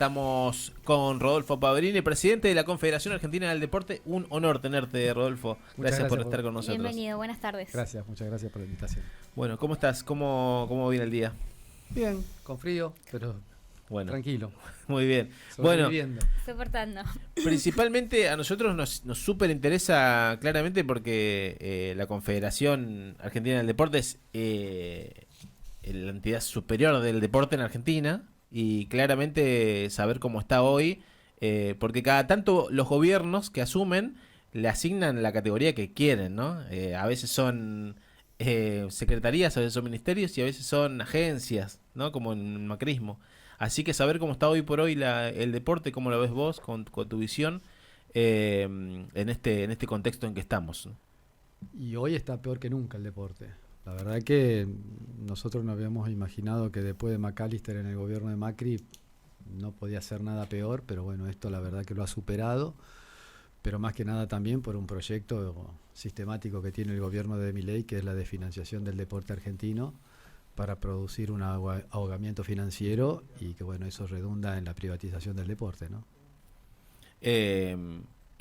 Estamos con Rodolfo Pavrini, presidente de la Confederación Argentina del Deporte. Un honor tenerte, Rodolfo. Gracias por estar con nosotros. Bienvenido, buenas tardes. Gracias, muchas gracias por la invitación. Bueno, ¿cómo estás? ¿Cómo viene el día? Bien, con frío, pero bueno, tranquilo. Muy bien. Bueno, soportando. Principalmente a nosotros nos súper interesa claramente porque la Confederación Argentina del Deporte es la entidad superior del deporte en Argentina. Y claramente saber cómo está hoy, porque cada tanto los gobiernos que asumen le asignan la categoría que quieren, ¿no? A veces son secretarías, a veces son ministerios y a veces son agencias, ¿no? Como en el macrismo. Así que saber cómo está hoy por hoy el deporte, cómo lo ves vos con tu visión en este contexto en que estamos, ¿no? Y hoy está peor que nunca el deporte. La verdad que nosotros no habíamos imaginado que después de McAllister en el gobierno de Macri no podía ser nada peor, pero bueno, esto la verdad que lo ha superado, pero más que nada también por un proyecto sistemático que tiene el gobierno de Milei, que es la desfinanciación del deporte argentino para producir un ahogamiento financiero y que bueno, eso redunda en la privatización del deporte, ¿no?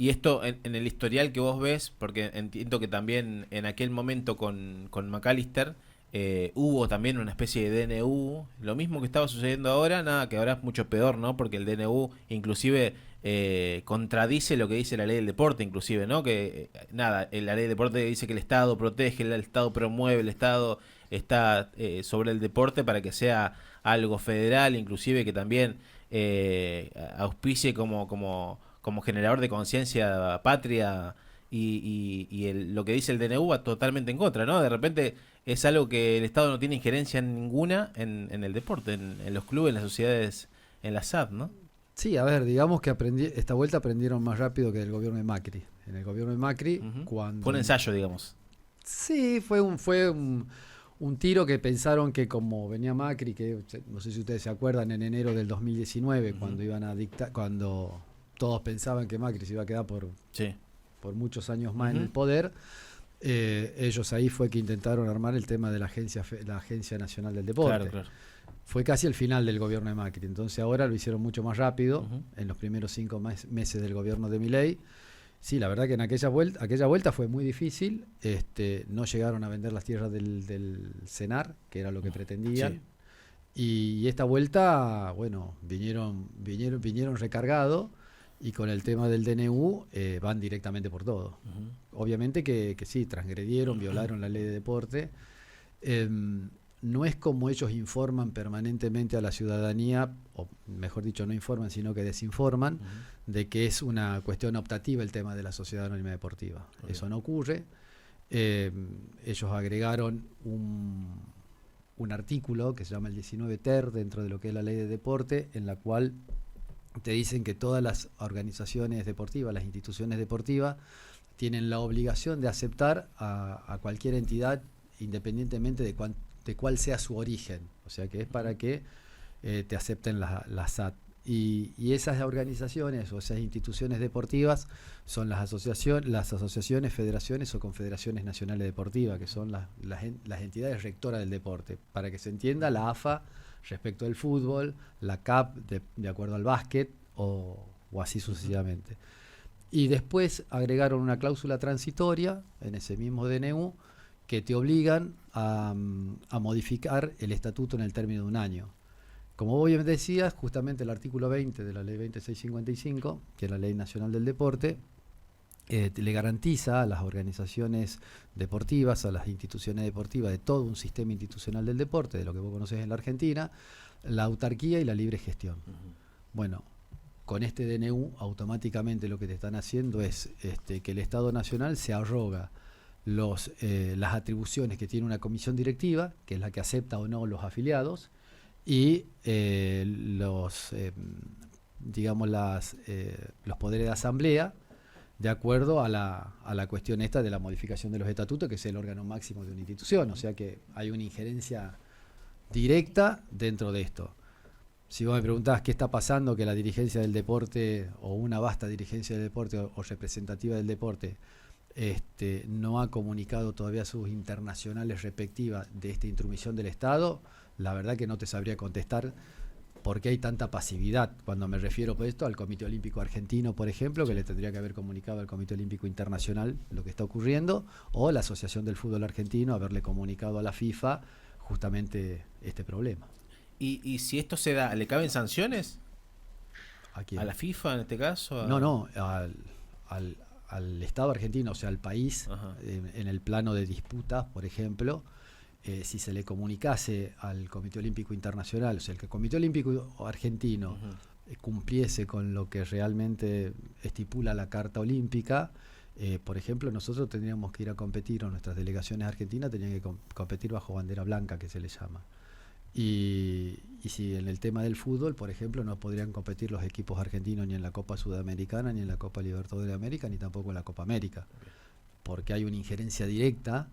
Y esto en el historial que vos ves, porque entiendo que también en aquel momento con McAllister hubo también una especie de DNU, lo mismo que estaba sucediendo ahora, nada, que ahora es mucho peor, ¿no? Porque el DNU inclusive contradice lo que dice la ley del deporte, inclusive, ¿no? Que nada, la ley del deporte dice que el Estado protege, el Estado promueve, el Estado está sobre el deporte para que sea algo federal, inclusive que también auspicie como generador de conciencia patria lo que dice el DNU va totalmente en contra, ¿no? De repente es algo que el Estado no tiene injerencia ninguna en el deporte, en los clubes, en las sociedades, en la SAD, ¿no? Sí, a ver, digamos que esta vuelta aprendieron más rápido que el gobierno de Macri. En el gobierno de Macri, cuando... Fue un ensayo, digamos. Sí, fue un tiro que pensaron que como venía Macri, que no sé si ustedes se acuerdan, en enero del 2019, cuando iban a dictar, cuando todos pensaban que Macri se iba a quedar por muchos años más en el poder, ellos ahí fue que intentaron armar el tema de la Agencia Nacional del Deporte. Claro. Fue casi el final del gobierno de Macri, entonces ahora lo hicieron mucho más rápido, en los primeros 5 meses del gobierno de Milei. Sí, la verdad que en aquella vuelta fue muy difícil, no llegaron a vender las tierras del Senar, que era lo que pretendían, y esta vuelta, bueno, vinieron recargados. Y con el tema del DNU van directamente por todo. Obviamente que sí, transgredieron, violaron la ley de deporte. No es como ellos informan permanentemente a la ciudadanía, o mejor dicho, no informan, sino que desinforman, de que es una cuestión optativa el tema de la sociedad anónima deportiva. Eso no ocurre. Ellos agregaron un artículo que se llama el 19 ter dentro de lo que es la ley de deporte, en la cual te dicen que todas las organizaciones deportivas, las instituciones deportivas, tienen la obligación de aceptar a cualquier entidad independientemente de cuál sea su origen. O sea que es para que te acepten la SAT. Y esas organizaciones o esas instituciones deportivas son las asociaciones, federaciones o confederaciones nacionales deportivas, que son las entidades rectoras del deporte. Para que se entienda, la AFA respecto del fútbol, la CAP de acuerdo al básquet o así sucesivamente. Y después agregaron una cláusula transitoria en ese mismo DNU que te obligan a modificar el estatuto en el término de un año. Como vos bien decías, justamente el artículo 20 de la ley 2655, que es la ley nacional del deporte, le garantiza a las organizaciones deportivas, a las instituciones deportivas de todo un sistema institucional del deporte, de lo que vos conocés en la Argentina, la autarquía y la libre gestión. Bueno, con este DNU automáticamente lo que te están haciendo es que el Estado Nacional se arroga las atribuciones que tiene una comisión directiva, que es la que acepta o no los afiliados, y los poderes de asamblea, de acuerdo a la cuestión esta de la modificación de los estatutos, que es el órgano máximo de una institución. O sea que hay una injerencia directa dentro de esto. Si vos me preguntás qué está pasando, que la dirigencia del deporte, o una vasta dirigencia del deporte o representativa del deporte, no ha comunicado todavía sus internacionales respectivas de esta intromisión del Estado, la verdad que no te sabría contestar ¿por qué hay tanta pasividad? Cuando me refiero por esto al Comité Olímpico Argentino, por ejemplo, que le tendría que haber comunicado al Comité Olímpico Internacional lo que está ocurriendo, o la Asociación del Fútbol Argentino haberle comunicado a la FIFA justamente este problema. Y si esto se da, ¿le caben sanciones? ¿A quién? ¿A la FIFA en este caso? No, al Estado argentino, o sea, al país, en el plano de disputas, por ejemplo, si se le comunicase al Comité Olímpico Internacional, o sea, el Comité Olímpico Argentino cumpliese con lo que realmente estipula la Carta Olímpica, por ejemplo, nosotros tendríamos que ir a competir, o nuestras delegaciones argentinas tenían que competir bajo bandera blanca, que se le llama. Y si en el tema del fútbol, por ejemplo, no podrían competir los equipos argentinos ni en la Copa Sudamericana, ni en la Copa Libertadores de América, ni tampoco en la Copa América, porque hay una injerencia directa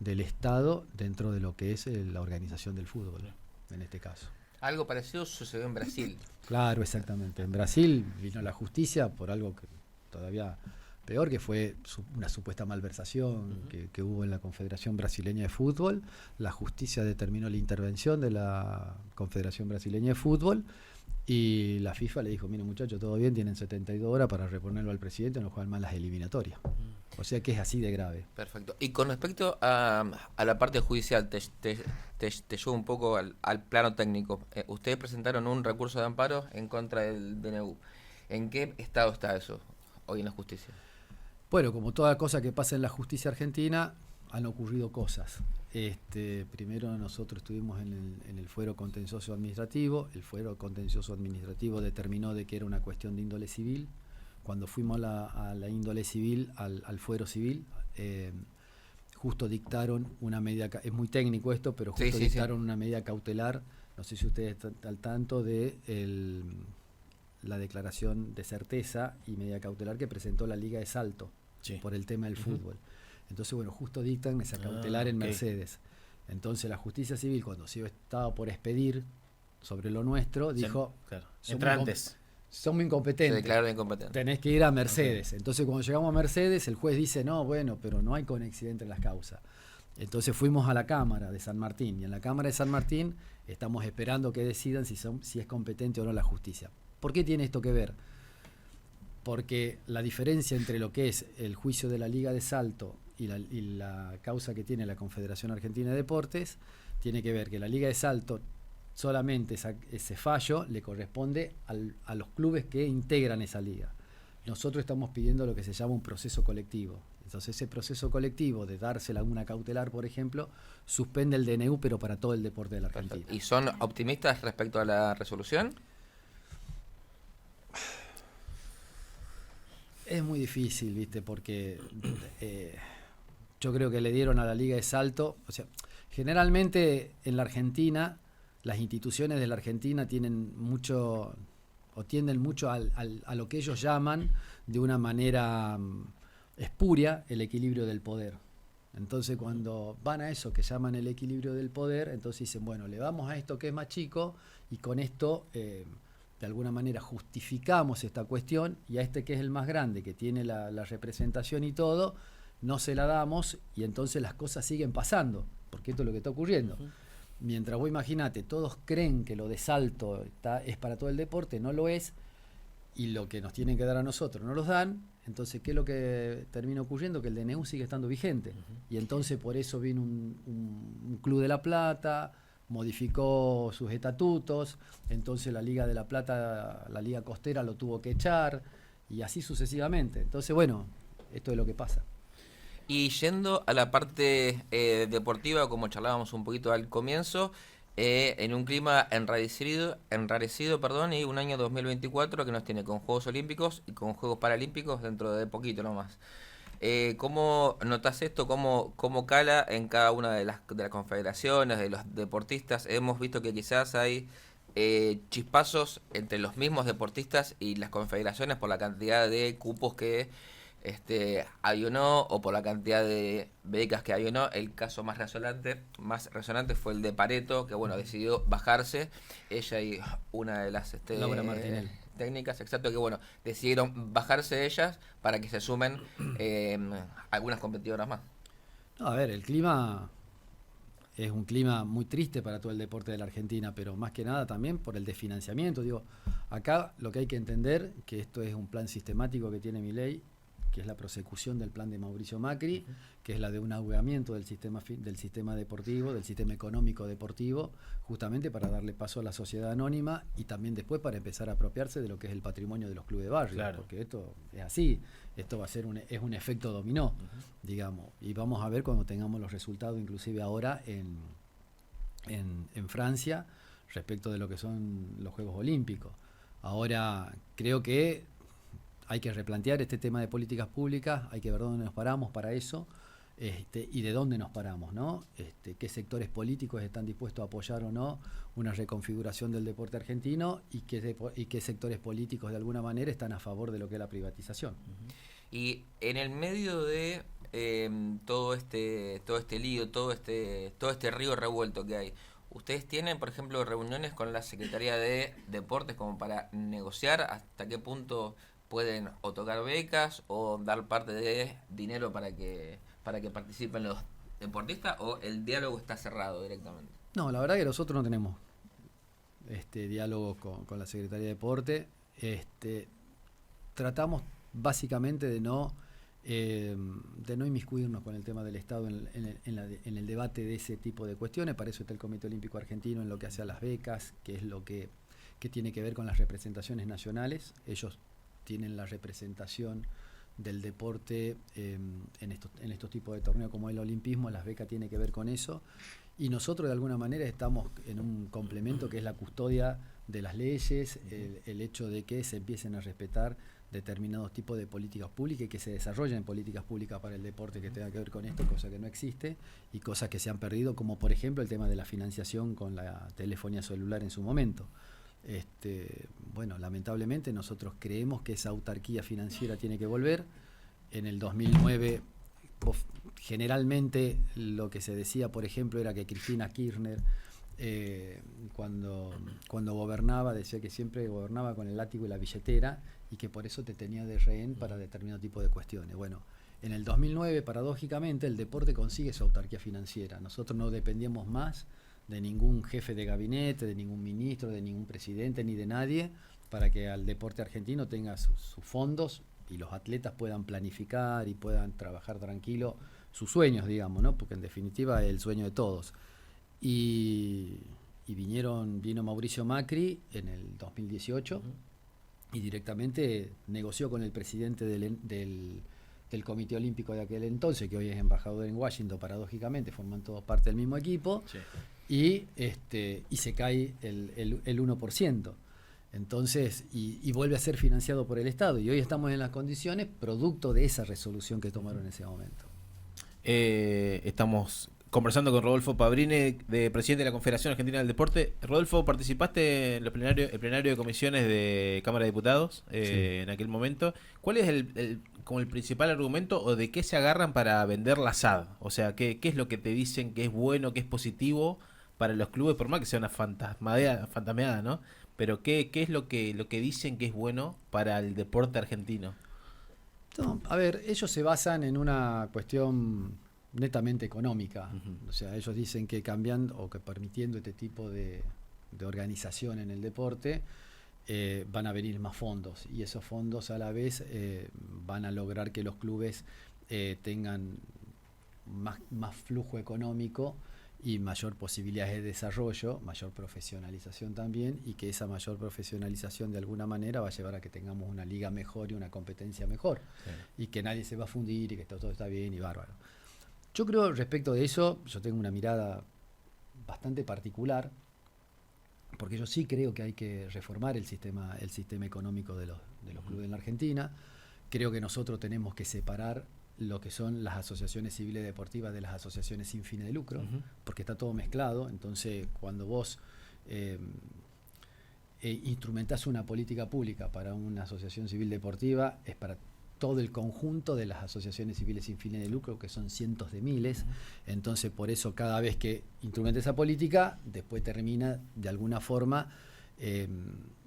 del Estado dentro de lo que es la organización del fútbol, en este caso. Algo parecido sucedió en Brasil. Claro, exactamente. En Brasil vino la justicia por algo que todavía peor, que fue una supuesta malversación que hubo en la Confederación Brasileña de Fútbol. La justicia determinó la intervención de la Confederación Brasileña de Fútbol y la FIFA le dijo, miren muchachos, todo bien, tienen 72 horas para reponerlo al presidente, no juegan más las eliminatorias. O sea que es así de grave. Perfecto. Y con respecto a la parte judicial, te llevo un poco al plano técnico. Ustedes presentaron un recurso de amparo en contra del DNU. ¿En qué estado está eso hoy en la justicia? Bueno, como toda cosa que pasa en la justicia argentina, han ocurrido cosas. Primero nosotros estuvimos en el fuero contencioso administrativo. El fuero contencioso administrativo determinó de que era una cuestión de índole civil. Cuando fuimos a la índole civil, al fuero civil, justo dictaron una medida, es muy técnico esto, pero justo dictaron una medida cautelar, no sé si ustedes están al tanto de la declaración de certeza y medida cautelar que presentó la Liga de Salto por el tema del fútbol. Entonces, bueno, justo dictan esa cautelar en Mercedes. Entonces la justicia civil, cuando se estaba por expedir sobre lo nuestro, dijo, somos incompetentes. Se declararon incompetentes. Tenés que ir a Mercedes. Entonces cuando llegamos a Mercedes, el juez dice, no, bueno, pero no hay conexión entre las causas. Entonces fuimos a la Cámara de San Martín, y en la Cámara de San Martín estamos esperando que decidan si es competente o no la justicia. ¿Por qué tiene esto que ver? Porque la diferencia entre lo que es el juicio de la Liga de Salto y la causa que tiene la Confederación Argentina de Deportes, tiene que ver que la Liga de Salto solamente ese fallo le corresponde a los clubes que integran esa liga. Nosotros estamos pidiendo lo que se llama un proceso colectivo. Entonces ese proceso colectivo de dársela una cautelar, por ejemplo, suspende el DNU, pero para todo el deporte de la Argentina. Perfecto. ¿Y son optimistas respecto a la resolución? Es muy difícil, ¿viste? Porque yo creo que le dieron a la Liga de Salto, o sea, generalmente en la Argentina las instituciones de la Argentina tienen mucho o tienden mucho a lo que ellos llaman de una manera espuria el equilibrio del poder. Entonces cuando van a eso que llaman el equilibrio del poder, entonces dicen, bueno, le vamos a esto que es más chico y con esto de alguna manera justificamos esta cuestión, y a este que es el más grande, que tiene la representación y todo, no se la damos, y entonces las cosas siguen pasando, porque esto es lo que está ocurriendo. Mientras vos imaginate, todos creen que lo de Salto es para todo el deporte, no lo es, y lo que nos tienen que dar a nosotros no los dan. Entonces, ¿qué es lo que termina ocurriendo? Que el DNU sigue estando vigente. Y entonces por eso vino un Club de La Plata, modificó sus estatutos, entonces la Liga de La Plata, la Liga Costera lo tuvo que echar, y así sucesivamente. Entonces, bueno, esto es lo que pasa. Y yendo a la parte deportiva, como charlábamos un poquito al comienzo, en un clima enrarecido, y un año 2024 que nos tiene con Juegos Olímpicos y con Juegos Paralímpicos dentro de poquito nomás. ¿Cómo notas esto? ¿Cómo cala en cada una de las confederaciones, de los deportistas? Hemos visto que quizás hay chispazos entre los mismos deportistas y las confederaciones por la cantidad de cupos que hay o no, o por la cantidad de becas que hay o no. El caso más resonante fue el de Pareto, que bueno, decidió bajarse, ella y una de las Laura Martinelli. técnicas, exacto, que bueno, decidieron bajarse ellas para que se sumen algunas competidoras más. No, a ver, el clima es un clima muy triste para todo el deporte de la Argentina, pero más que nada también por el desfinanciamiento. Digo, acá lo que hay que entender, que esto es un plan sistemático que tiene Milei, que es la prosecución del plan de Mauricio Macri, que es la de un ahueamiento del sistema deportivo, del sistema económico deportivo, justamente para darle paso a la sociedad anónima y también después para empezar a apropiarse de lo que es el patrimonio de los clubes de barrio, Claro. porque esto es así, esto va a ser es un efecto dominó, digamos, y vamos a ver cuando tengamos los resultados, inclusive ahora en Francia, respecto de lo que son los Juegos Olímpicos. Ahora, creo que hay que replantear este tema de políticas públicas, hay que ver dónde nos paramos para eso, y de dónde nos paramos, ¿no? Qué sectores políticos están dispuestos a apoyar o no una reconfiguración del deporte argentino y qué sectores políticos de alguna manera están a favor de lo que es la privatización. Y en el medio de todo este lío, todo este río revuelto que hay, ¿ustedes tienen, por ejemplo, reuniones con la Secretaría de Deportes como para negociar hasta qué punto pueden otorgar becas o dar parte de dinero para que participen los deportistas, o el diálogo está cerrado directamente? No, la verdad que nosotros no tenemos diálogo con la Secretaría de Deporte. Tratamos básicamente de no inmiscuirnos con el tema del Estado en el debate de ese tipo de cuestiones. Para eso está el Comité Olímpico Argentino en lo que hace a las becas, que es lo que tiene que ver con las representaciones nacionales. Ellos tienen la representación del deporte en estos tipos de torneos como el olimpismo. Las becas tienen que ver con eso, y nosotros de alguna manera estamos en un complemento que es la custodia de las leyes, el hecho de que se empiecen a respetar determinados tipos de políticas públicas y que se desarrollen políticas públicas para el deporte que tenga que ver con esto, cosa que no existe, y cosas que se han perdido, como por ejemplo el tema de la financiación con la telefonía celular en su momento. Bueno, lamentablemente nosotros creemos que esa autarquía financiera tiene que volver. En el 2009 generalmente lo que se decía, por ejemplo, era que Cristina Kirchner cuando gobernaba decía que siempre gobernaba con el látigo y la billetera y que por eso te tenía de rehén para determinado tipo de cuestiones. Bueno, en el 2009 paradójicamente el deporte consigue su autarquía financiera. Nosotros no dependíamos más de ningún jefe de gabinete, de ningún ministro, de ningún presidente, ni de nadie, para que al deporte argentino tenga sus fondos y los atletas puedan planificar y puedan trabajar tranquilo sus sueños, digamos, ¿no? Porque en definitiva es el sueño de todos. Y vino Mauricio Macri en el 2018 y directamente negoció con el presidente del Comité Olímpico de aquel entonces, que hoy es embajador en Washington, paradójicamente, forman todos parte del mismo equipo. Sí. Y se cae el 1%. Entonces, y vuelve a ser financiado por el Estado. Y hoy estamos en las condiciones producto de esa resolución que tomaron en ese momento. Estamos conversando con Rodolfo Pabrini, presidente de la Confederación Argentina del Deporte. Rodolfo, ¿participaste en el plenario de comisiones de Cámara de Diputados Sí. en aquel momento? ¿Cuál es como el principal argumento o de qué se agarran para vender la SAD? O sea, ¿qué es lo que te dicen que es bueno, que es positivo para los clubes, por más que sea una fantasmeada, ¿no? Pero ¿qué es lo que dicen que es bueno para el deporte argentino? No, a ver, ellos se basan en una cuestión netamente económica. O sea, ellos dicen que cambiando o que permitiendo este tipo de organización en el deporte van a venir más fondos, y esos fondos a la vez van a lograr que los clubes tengan más flujo económico y mayor posibilidades de desarrollo, mayor profesionalización también, y que esa mayor profesionalización de alguna manera va a llevar a que tengamos una liga mejor y una competencia mejor, sí. Y que nadie se va a fundir y que todo está bien y bárbaro. Yo creo, respecto de eso, yo tengo una mirada bastante particular, porque yo sí creo que hay que reformar el sistema económico de los clubes en la Argentina. Creo que nosotros tenemos que separar lo que son las asociaciones civiles deportivas de las asociaciones sin fines de lucro, porque está todo mezclado. Entonces, cuando vos instrumentás una política pública para una asociación civil deportiva, es para todo el conjunto de las asociaciones civiles sin fines de lucro, que son cientos de miles. Entonces, por eso, cada vez que instrumenta esa política, después termina, de alguna forma,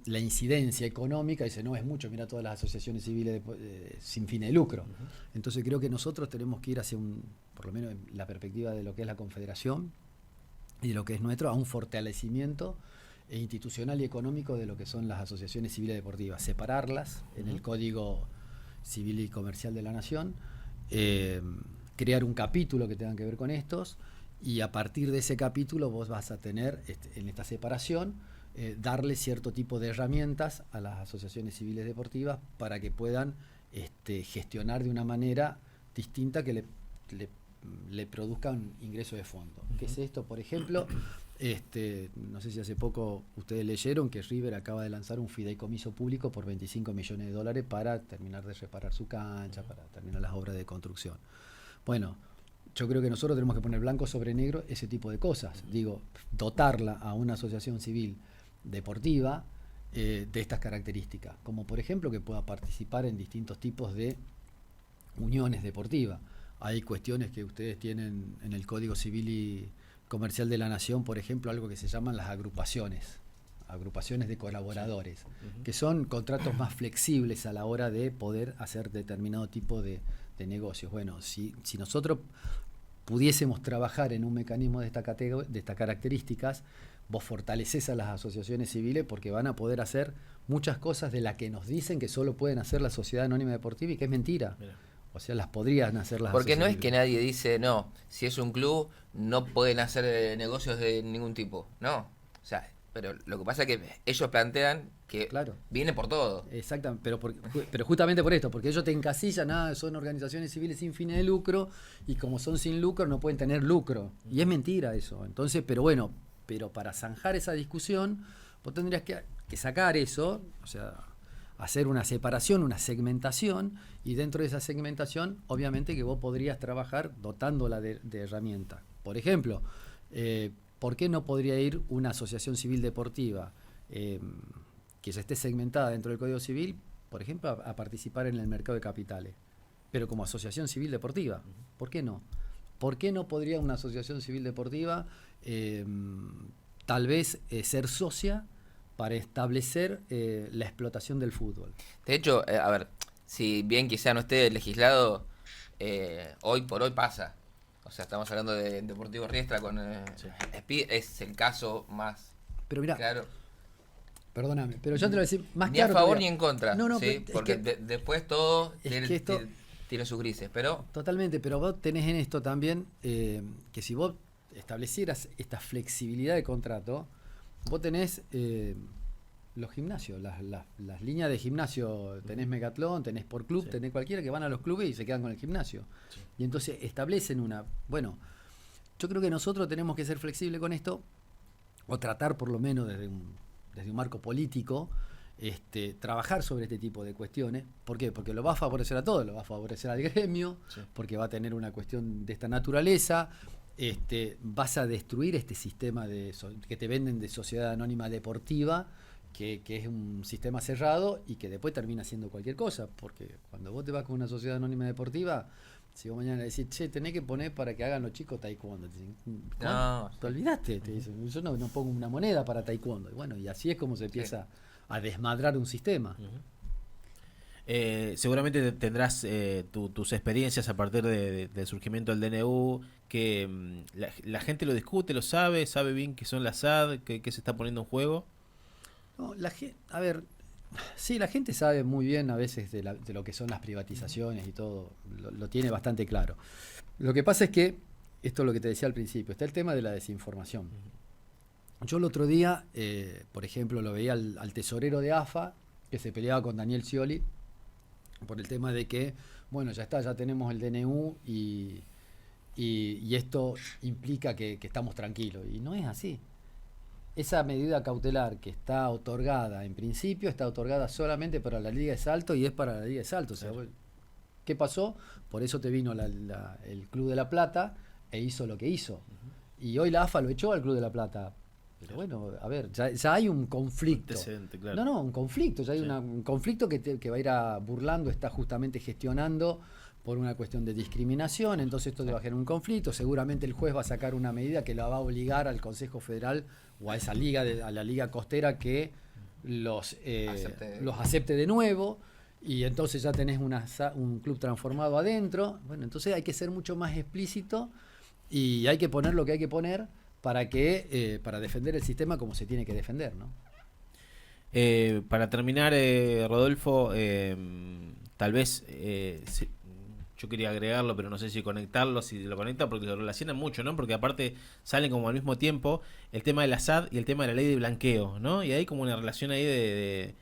la incidencia económica, dice, no, es mucho, mira todas las asociaciones civiles sin fines de lucro. Entonces, creo que nosotros tenemos que ir hacia por lo menos en la perspectiva de lo que es la Confederación, y de lo que es nuestro, a un fortalecimiento institucional y económico de lo que son las asociaciones civiles deportivas, separarlas en el Código Civil y Comercial de la Nación, crear un capítulo que tenga que ver con estos, y a partir de ese capítulo vos vas a tener en esta separación darle cierto tipo de herramientas a las asociaciones civiles deportivas para que puedan gestionar de una manera distinta que le produzca un ingreso de fondo. ¿Qué es esto? Por ejemplo, no sé si hace poco ustedes leyeron que River acaba de lanzar un fideicomiso público por $25 millones para terminar de reparar su cancha, para terminar las obras de construcción. Bueno, yo creo que nosotros tenemos que poner blanco sobre negro ese tipo de cosas. Digo, dotarla a una asociación civil deportiva de estas características, como por ejemplo que pueda participar en distintos tipos de uniones deportivas. Hay cuestiones que ustedes tienen en el Código Civil y Comercial de la Nación, por ejemplo, algo que se llaman las agrupaciones de colaboradores, que son contratos más flexibles a la hora de poder hacer determinado tipo de negocios. Bueno, si nosotros pudiésemos trabajar en un mecanismo de estas características, vos fortalecés a las asociaciones civiles porque van a poder hacer muchas cosas de las que nos dicen que solo pueden hacer la Sociedad Anónima Deportiva y que es mentira. Mira. O sea, las podrían hacer las Porque no es civiles. que nadie dice, no, si es un club no pueden hacer negocios de ningún tipo, no. O sea, pero lo que pasa es que ellos plantean que claro, viene por todo. Exactamente, pero justamente por esto, porque ellos te encasillan, son organizaciones civiles sin fines de lucro, y como son sin lucro no pueden tener lucro. Y es mentira eso. Entonces, pero para zanjar esa discusión, vos tendrías que sacar eso, o sea, hacer una separación, una segmentación, y dentro de esa segmentación, obviamente que vos podrías trabajar dotándola de herramientas. Por ejemplo, ¿por qué no podría ir una asociación civil deportiva que ya esté segmentada dentro del Código Civil, por ejemplo, a participar en el mercado de capitales, pero como asociación civil deportiva? ¿Por qué no? ¿Por qué no podría una asociación civil deportiva tal vez ser socia para establecer la explotación del fútbol? De hecho, a ver, si bien quizá no esté legislado, hoy por hoy pasa. O sea, estamos hablando de Deportivo Riestra con Speed, es el caso más pero mirá, claro. Perdóname, pero yo te lo voy a decir más ni claro. Ni a favor todavía. ni en contra, no, ¿sí? Porque después todo tiene sus grises, pero... Totalmente, pero vos tenés en esto también que si vos establecieras esta flexibilidad de contrato, vos tenés los gimnasios, las líneas de gimnasio, tenés Megatlón, tenés por club, tenés cualquiera que van a los clubes y se quedan con el gimnasio. Sí. Y entonces establecen bueno, yo creo que nosotros tenemos que ser flexibles con esto, o tratar por lo menos desde un marco político, trabajar sobre este tipo de cuestiones. ¿Por qué? Porque lo va a favorecer a todos, lo va a favorecer al gremio, porque va a tener una cuestión de esta naturaleza. Vas a destruir este sistema que te venden de sociedad anónima deportiva, que es un sistema cerrado y que después termina siendo cualquier cosa, porque cuando vos te vas con una sociedad anónima deportiva, si vos mañana decís, che, tenés que poner para que hagan los chicos taekwondo, te dicen, no, te olvidaste, te dicen, yo no pongo una moneda para taekwondo. Y bueno, y así es como se empieza a desmadrar un sistema. Seguramente tendrás tus experiencias a partir del surgimiento del DNU, que la gente lo discute, lo sabe bien qué son las SAD, qué se está poniendo en juego. No, a ver, sí, la gente sabe muy bien a veces de lo que son las privatizaciones y todo, lo tiene bastante claro. Lo que pasa es que, esto es lo que te decía al principio, está el tema de la desinformación. Yo el otro día, por ejemplo, lo veía al tesorero de AFA, que se peleaba con Daniel Scioli, por el tema de que, bueno, ya tenemos el DNU y esto implica que estamos tranquilos. Y no es así. Esa medida cautelar que está otorgada, en principio, está otorgada solamente para la Liga de Salto y es para la Liga de Salto. O sea, ¿qué pasó? Por eso te vino el Club de La Plata e hizo lo que hizo. Y hoy la AFA lo echó al Club de La Plata. Pero bueno, a ver, ya hay un conflicto. Claro. No, un conflicto. Ya hay un conflicto que va a ir burlando, está justamente gestionando por una cuestión de discriminación. Entonces esto va a generar un conflicto. Seguramente el juez va a sacar una medida que la va a obligar al Consejo Federal o a esa liga, a la Liga Costera, que los acepte de nuevo. Y entonces ya tenés un club transformado adentro. Bueno, entonces hay que ser mucho más explícito y hay que poner lo que hay que poner para defender el sistema como se tiene que defender, ¿no? Para terminar, Rodolfo, tal vez yo quería agregarlo, pero no sé si conectarlo, si lo conecta, porque lo relacionan mucho, ¿no? Porque aparte salen como al mismo tiempo el tema del Assad y el tema de la ley de blanqueo, ¿no? Y hay como una relación ahí de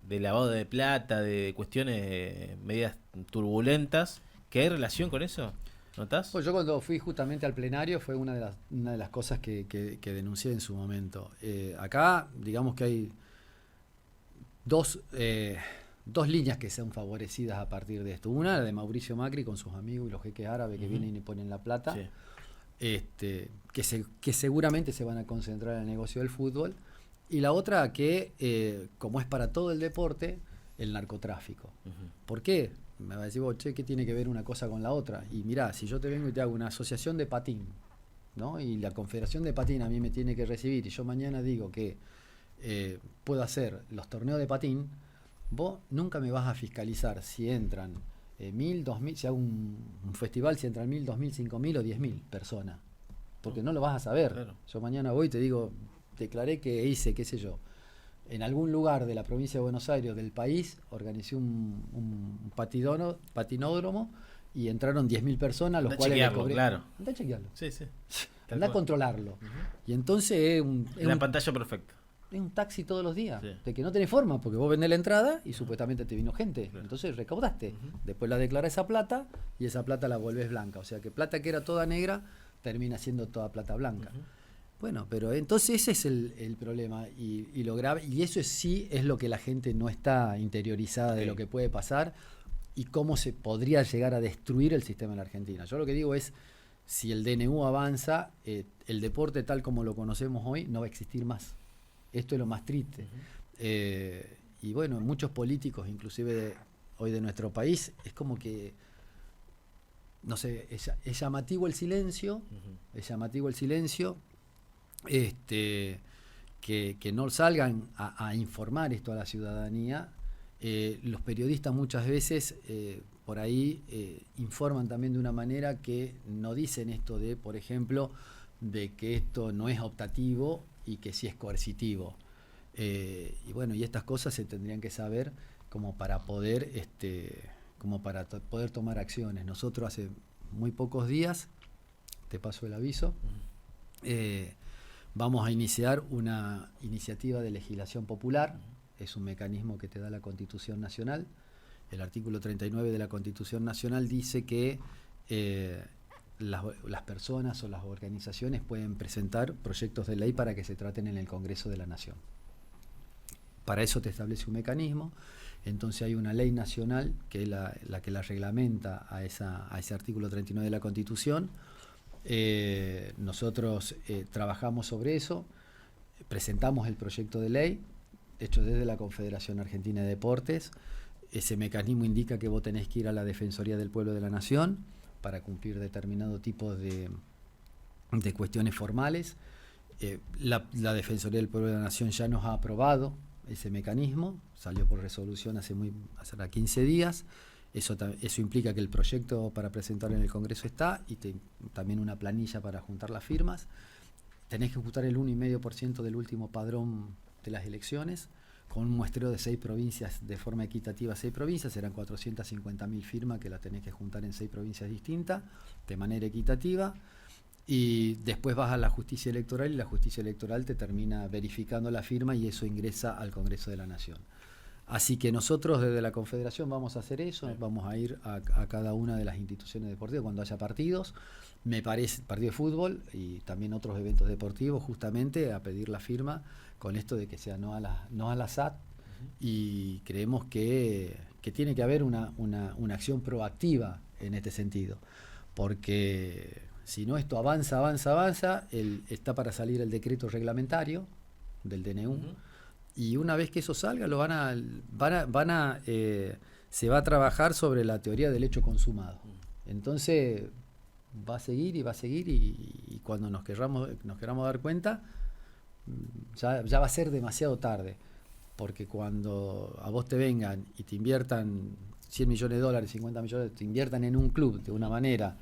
lavado de plata, de cuestiones medias turbulentas. ¿Que hay relación con eso? ¿Notás? Pues yo cuando fui justamente al plenario fue una de las cosas que denuncié en su momento. Acá, digamos que hay dos líneas que sean favorecidas a partir de esto. Una, la de Mauricio Macri con sus amigos y los jeques árabes que vienen y ponen la plata, Sí. que seguramente se van a concentrar en el negocio del fútbol. Y la otra que, como es para todo el deporte, el narcotráfico. ¿Por qué? Me va a decir, vos, che, ¿qué tiene que ver una cosa con la otra? Y mirá, si yo te vengo y te hago una asociación de patín, ¿no? Y la Confederación de Patín a mí me tiene que recibir, y yo mañana digo que puedo hacer los torneos de patín, vos nunca me vas a fiscalizar si entran 1.000, 2.000, si hago un festival, si entran 1.000, 2.000, 5.000 o 10.000 personas. Porque no lo vas a saber. Claro. Yo mañana voy y te digo, declaré que hice, qué sé yo, en algún lugar de la provincia de Buenos Aires o del país, organicé un patinódromo y entraron 10.000 personas, los Anda a cuales le chequearlo, cobré. claro. Anda a chequearlo. Sí, sí. Anda a controlarlo. Y entonces es La un, pantalla perfecta. es un taxi todos los días, Sí. de que no tenés forma, porque vos vendés la entrada y supuestamente te vino gente. Claro. Entonces recaudaste. Después la declarás esa plata y esa plata la volvés blanca. O sea que plata que era toda negra termina siendo toda plata blanca. Bueno, pero entonces ese es el problema y lo grave, y eso sí es lo que la gente no está interiorizada de lo que puede pasar y cómo se podría llegar a destruir el sistema en la Argentina. Yo lo que digo es, si el DNU avanza, el deporte tal como lo conocemos hoy no va a existir más. Esto es lo más triste. Y bueno, muchos políticos, inclusive hoy de nuestro país, es como que, no sé, es llamativo el silencio, es llamativo el silencio, que no salgan a informar esto a la ciudadanía. Los periodistas muchas veces por ahí informan también de una manera que no dicen esto de, por ejemplo, de que esto no es optativo y que sí es coercitivo. Y bueno, y estas cosas se tendrían que saber como para poder poder tomar acciones. Nosotros hace muy pocos días, te paso el aviso, vamos a iniciar una iniciativa de legislación popular. Es un mecanismo que te da la Constitución Nacional. El artículo 39 de la Constitución Nacional dice que las personas o las organizaciones pueden presentar proyectos de ley para que se traten en el Congreso de la Nación. Para eso te establece un mecanismo. Entonces hay una ley nacional que es la que la reglamenta a ese artículo 39 de la Constitución. Nosotros trabajamos sobre eso, presentamos el proyecto de ley hecho desde la Confederación Argentina de Deportes. Ese mecanismo indica que vos tenés que ir a la Defensoría del Pueblo de la Nación para cumplir determinado tipo de cuestiones formales. La Defensoría del Pueblo de la Nación ya nos ha aprobado ese mecanismo, salió por resolución hace 15 días. Eso implica que el proyecto para presentar en el Congreso está y también una planilla para juntar las firmas. Tenés que juntar el 1,5% del último padrón de las elecciones, con un muestreo de 6 provincias de forma equitativa. 6 provincias, serán 450.000 firmas que la tenés que juntar en 6 provincias distintas, de manera equitativa. Y después vas a la justicia electoral y la justicia electoral te termina verificando la firma y eso ingresa al Congreso de la Nación. Así que nosotros desde la Confederación vamos a hacer eso, vamos a ir a cada una de las instituciones deportivas cuando haya partidos, me parece, partido de fútbol y también otros eventos deportivos, justamente a pedir la firma con esto de que sea no a la SAT, y creemos que tiene que haber una acción proactiva en este sentido, porque si no esto avanza, está para salir el decreto reglamentario del DNU. Y una vez que eso salga, se va a trabajar sobre la teoría del hecho consumado. Entonces va a seguir y cuando nos queramos dar cuenta, ya va a ser demasiado tarde. Porque cuando a vos te vengan y te inviertan $100 millones, $50 millones, te inviertan en un club de una manera,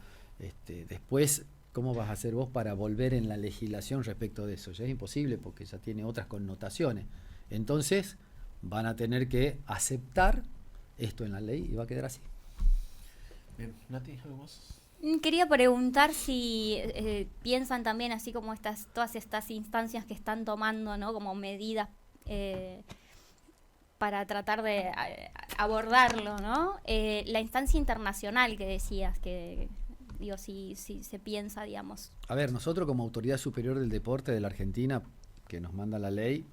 después ¿cómo vas a hacer vos para volver en la legislación respecto de eso? Ya es imposible porque ya tiene otras connotaciones. Entonces van a tener que aceptar esto en la ley y va a quedar así. Bien, Nati, ¿algo más? Quería preguntar si piensan también, así como todas estas instancias que están tomando, ¿no? Como medidas para tratar de abordarlo, ¿no? La instancia internacional que decías, que digo, si se piensa, digamos. A ver, nosotros como Autoridad Superior del Deporte de la Argentina, que nos manda la ley,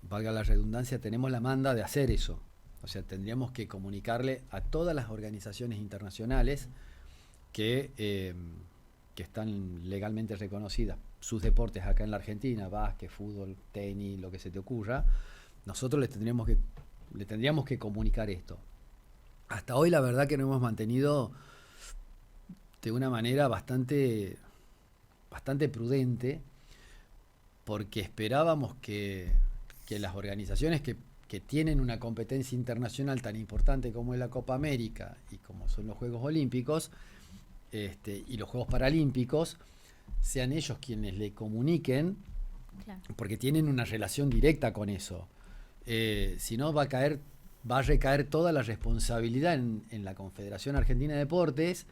valga la redundancia, tenemos la manda de hacer eso. O sea, tendríamos que comunicarle a todas las organizaciones internacionales que están legalmente reconocidas, sus deportes acá en la Argentina, básquet, fútbol, tenis, lo que se te ocurra, nosotros le tendríamos que comunicar esto. Hasta hoy la verdad que nos hemos mantenido de una manera bastante prudente, porque esperábamos que las organizaciones que tienen una competencia internacional tan importante como es la Copa América y como son los Juegos Olímpicos y los Juegos Paralímpicos, sean ellos quienes le comuniquen, Claro. porque tienen una relación directa con eso. Si no, va a recaer toda la responsabilidad en la Confederación Argentina de Deportes,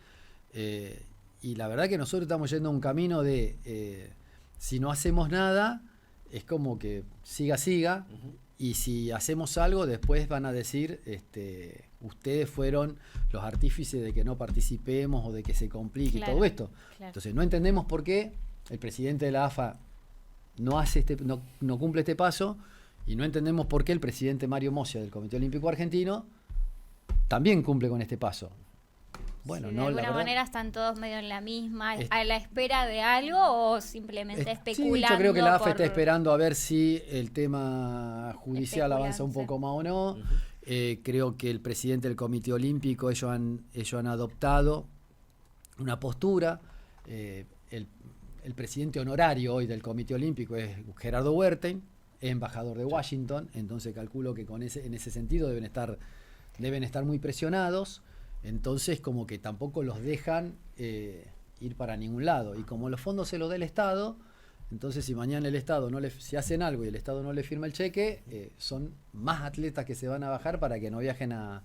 y la verdad que nosotros estamos yendo a un camino de si no hacemos nada, es como que siga, y si hacemos algo, después van a decir, ustedes fueron los artífices de que no participemos o de que se complique, Claro, y todo esto. claro. Entonces no entendemos por qué el presidente de la AFA no cumple este paso, y no entendemos por qué el presidente Mario Mosia del Comité Olímpico Argentino también cumple con este paso. Bueno, Sí, no, de la alguna verdad, manera están todos medio en la misma, Es- a la espera de algo o simplemente especulando. Sí, yo creo que la AFA por- está esperando a ver si el tema judicial avanza un Especulan, poco sí. más o no. Ujú. Creo que el presidente del Comité Olímpico, ellos han adoptado una postura. El presidente honorario hoy del Comité Olímpico es Gerardo Huerten, es embajador de Washington, entonces calculo que en ese sentido deben estar muy presionados. Entonces como que tampoco los dejan ir para ningún lado, y como los fondos se los da el Estado, entonces si mañana el Estado si hacen algo y el Estado no le firma el cheque, son más atletas que se van a bajar para que no viajen a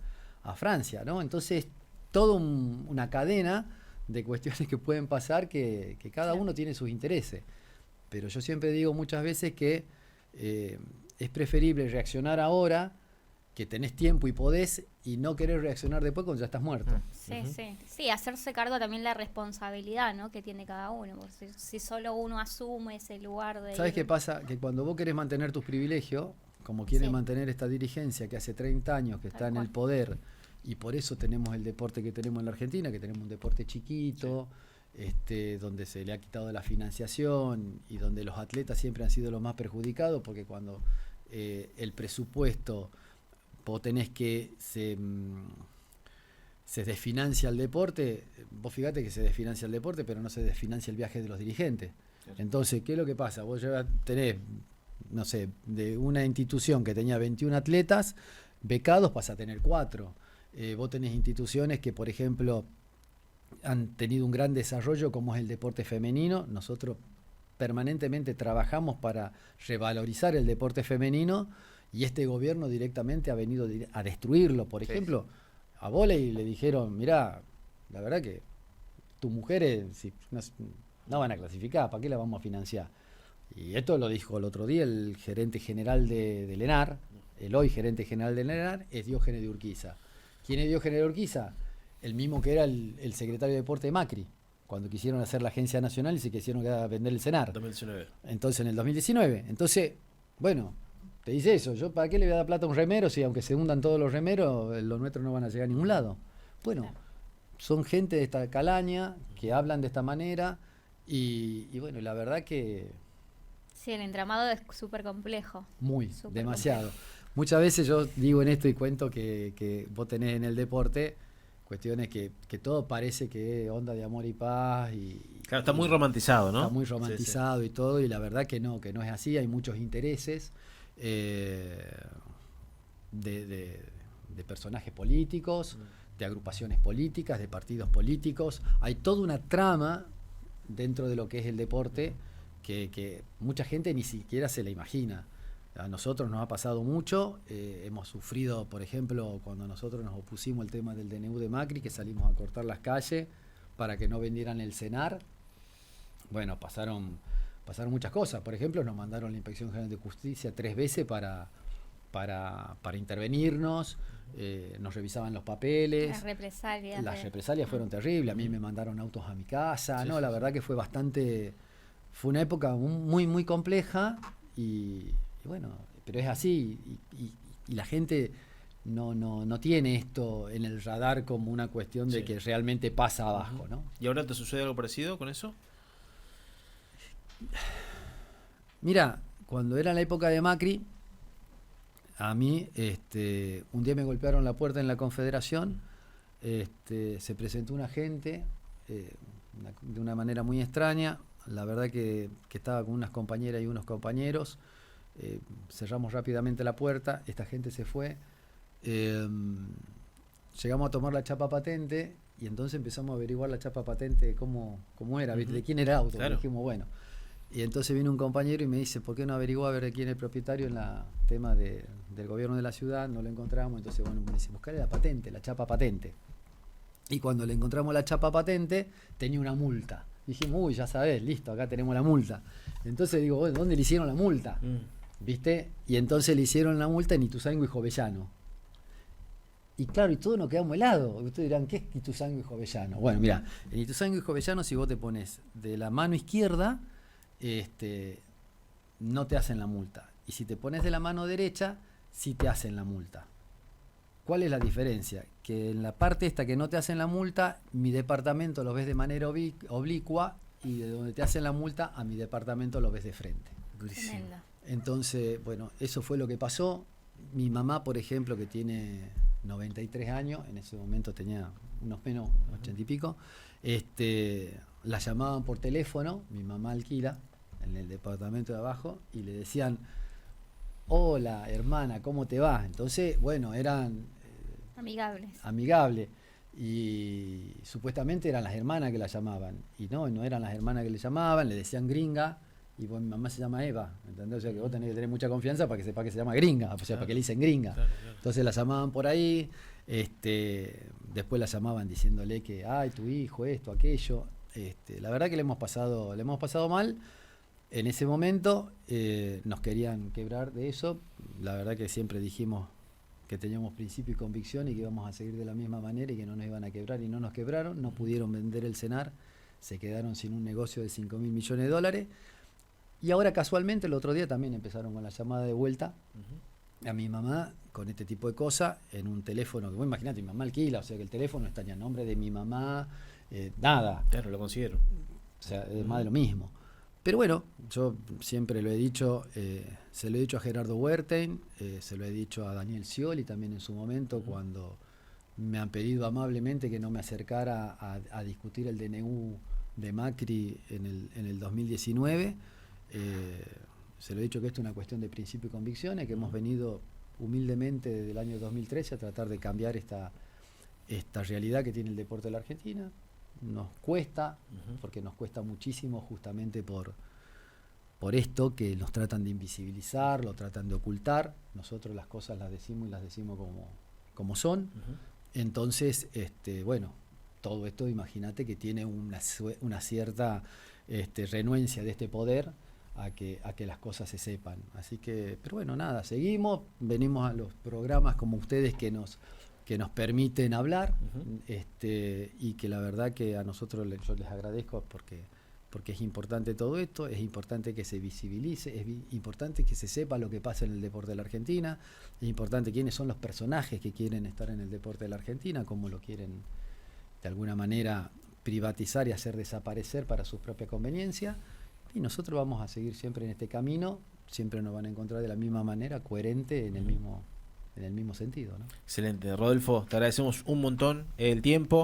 Francia, ¿no? Entonces toda una cadena de cuestiones que pueden pasar, que cada uno tiene sus intereses, pero yo siempre digo muchas veces que es preferible reaccionar ahora, que tenés tiempo y podés, y no querer reaccionar después cuando ya estás muerto. Sí, sí, hacerse cargo también la responsabilidad, ¿no? Que tiene cada uno. Porque si solo uno asume ese lugar de ¿Sabes ir- qué pasa? Que cuando vos querés mantener tus privilegios, como quiere Sí. mantener esta dirigencia que hace 30 años que Tal está en cual. el poder, y por eso tenemos el deporte que tenemos en la Argentina, que tenemos un deporte chiquito, donde se le ha quitado la financiación y donde los atletas siempre han sido los más perjudicados, porque cuando el presupuesto vos tenés que se desfinancia el deporte, vos fíjate que se desfinancia el deporte, pero no se desfinancia el viaje de los dirigentes. Entonces, ¿qué es lo que pasa? Vos tenés, no sé, de una institución que tenía 21 atletas becados, pasa a tener 4. Vos tenés instituciones que, por ejemplo, han tenido un gran desarrollo, como es el deporte femenino. Nosotros permanentemente trabajamos para revalorizar el deporte femenino, y este gobierno directamente ha venido a destruirlo. Por ejemplo, a vóley le dijeron, mirá, la verdad que tus mujeres no van a clasificar, ¿para qué la vamos a financiar? Y esto lo dijo el otro día el gerente general de ENAR, el hoy gerente general de ENAR, es Diógenes de Urquiza. ¿Quién es Diógenes de Urquiza? El mismo que era el secretario de Deporte de Macri, cuando quisieron hacer la Agencia Nacional y se quisieron vender el CENAR. 2019. Entonces, en el 2019. Entonces, bueno, te dice eso. ¿Yo para qué le voy a dar plata a un remero si aunque se hundan todos los remeros, los nuestros no van a llegar a ningún lado? Bueno, son gente de esta calaña que hablan de esta manera, y bueno, la verdad que Sí, el entramado es súper complejo. Súper demasiado. Muchas veces yo digo en esto y cuento que vos tenés en el deporte cuestiones que todo parece que es onda de amor y paz, Claro, está muy romantizado, ¿no? está muy Sí, sí. romantizado y todo, y la verdad que no es así. Hay muchos intereses de de personajes políticos, de agrupaciones políticas, de partidos políticos. Hay toda una trama dentro de lo que es el deporte que mucha gente ni siquiera se la imagina. A nosotros nos ha pasado mucho, hemos sufrido, por ejemplo, cuando nosotros nos opusimos al tema del DNU de Macri, que salimos a cortar las calles para que no vendieran el CENAR. Bueno, pasaron muchas cosas. Por ejemplo, nos mandaron la Inspección General de Justicia 3 veces para intervenirnos, nos revisaban los papeles. Las represalias fueron terribles. A mí me mandaron autos a mi casa. La verdad que fue una época muy, muy compleja y bueno, pero es así y la gente no tiene esto en el radar como una cuestión de que realmente pasa abajo, ¿no? ¿Y ahora te sucede algo parecido con eso? Mira, cuando era la época de Macri, a mí un día me golpearon la puerta en la Confederación, se presentó un agente de una manera muy extraña. La verdad que estaba con unas compañeras y unos compañeros. Cerramos rápidamente la puerta, esta gente se fue, llegamos a tomar la chapa patente y entonces empezamos a averiguar la chapa patente cómo era, de quién era el auto. Claro. Dijimos, bueno, y entonces vino un compañero y me dice, ¿por qué no averiguó a ver de quién es el propietario en la tema del gobierno de la ciudad? No lo encontramos, entonces bueno, me dice, buscale la patente, la chapa patente. Y cuando le encontramos la chapa patente, tenía una multa. Dijimos, uy, ya sabés, listo, acá tenemos la multa. Entonces digo, bueno, ¿dónde le hicieron la multa? ¿Viste? Y entonces le hicieron la multa en Ituzaingó y Jovellano. Y claro, y todos nos quedamos helados. Ustedes dirán, ¿qué es Ituzaingó y Jovellano? Bueno, mira, en Ituzaingó y Jovellano, si vos te pones de la mano izquierda, no te hacen la multa. Y si te pones de la mano derecha, sí te hacen la multa. ¿Cuál es la diferencia? Que en la parte esta que no te hacen la multa, mi departamento lo ves de manera oblicua y de donde te hacen la multa, a mi departamento lo ves de frente. Tremendo. Entonces, bueno, eso fue lo que pasó. Mi mamá, por ejemplo, que tiene 93 años, en ese momento tenía unos menos, 80 y pico, la llamaban por teléfono, mi mamá alquila en el departamento de abajo, y le decían, hola hermana, ¿cómo te va? Entonces, bueno, eran amigables. Y supuestamente eran las hermanas que la llamaban. Y no eran las hermanas que le llamaban, le decían gringa. Y pues, mi mamá se llama Eva, ¿entendés? O sea que vos tenés que tener mucha confianza para que sepa que se llama gringa, o sea, para que le dicen gringa. Claro. Entonces la llamaban por ahí, después la llamaban diciéndole que, ay, tu hijo, esto, aquello. La verdad que le hemos pasado mal. En ese momento nos querían quebrar de eso. La verdad que siempre dijimos que teníamos principio y convicción y que íbamos a seguir de la misma manera y que no nos iban a quebrar, y no nos quebraron. No pudieron vender el CENAR, se quedaron sin un negocio de $5.000 millones. Y ahora casualmente el otro día también empezaron con la llamada de vuelta a mi mamá con este tipo de cosas en un teléfono que vos imaginate, mi mamá alquila, o sea que el teléfono está ni a nombre de mi mamá, nada. Claro, lo considero. O sea, es más de lo mismo. Pero bueno, yo siempre lo he dicho, se lo he dicho a Gerardo Wertheim, se lo he dicho a Daniel Scioli también en su momento, cuando me han pedido amablemente que no me acercara a discutir el DNU de Macri en el 2019. Se lo he dicho que esto es una cuestión de principio y convicciones, que hemos venido humildemente desde el año 2013 a tratar de cambiar esta realidad que tiene el deporte de la Argentina. Nos cuesta, porque nos cuesta muchísimo justamente por esto que nos tratan de invisibilizar, lo tratan de ocultar. Nosotros las cosas las decimos y las decimos como son. Entonces, bueno, todo esto imagínate que tiene una cierta renuencia de este poder a que las cosas se sepan. Así que, pero bueno, nada, seguimos, venimos a los programas como ustedes que nos permiten hablar, y que la verdad que a nosotros yo les agradezco porque es importante todo esto, es importante que se visibilice, es importante que se sepa lo que pasa en el deporte de la Argentina, es importante quiénes son los personajes que quieren estar en el deporte de la Argentina, cómo lo quieren de alguna manera privatizar y hacer desaparecer para su propia conveniencia. Y nosotros vamos a seguir siempre en este camino, siempre nos van a encontrar de la misma manera, coherente en el mismo sentido, ¿no? Excelente, Rodolfo, te agradecemos un montón el tiempo.